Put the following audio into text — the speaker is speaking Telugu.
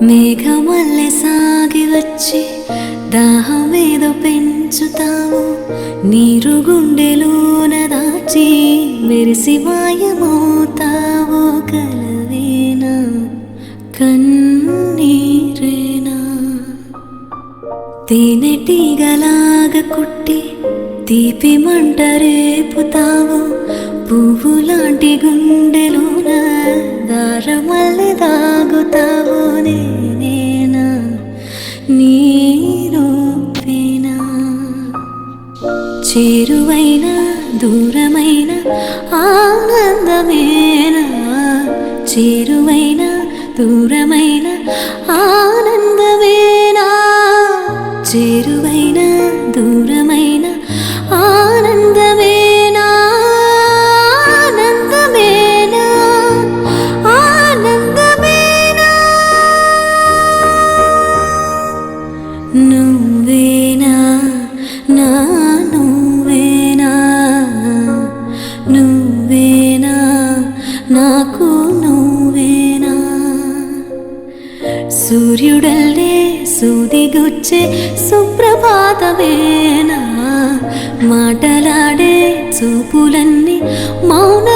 మేఘమల్లె సాగి వచ్చి దాహమేదో పెంచుతావు, నీరు గుండెలోన దాచి మెరిసి మాయమవుతావో, కలవేనా కన్నీరేనా? తేనెటీగలాగ కుట్టి తీపి మంట రేపుతావు, పువ్వులాంటి గుండెలోన దారమల్లె దాగుతావు, నేనేనా నీరూపేనా? చేరువైన దూరమైన ఆనందమేనా, చేరువైన దూరమైన ఆనందమేనా, చేరువైన దూరమైన ఆనందమేనా, ఆనందమేనా, ఆనందమేనా? నువ్వేనా నా నువ్వేనా, నువ్వేనా నాకు నువ్వేనా? సూర్యుడల్లే సూదిగుచ్చే సుప్రభాతమేనా, మాటలాడే చూపులన్నీ మౌన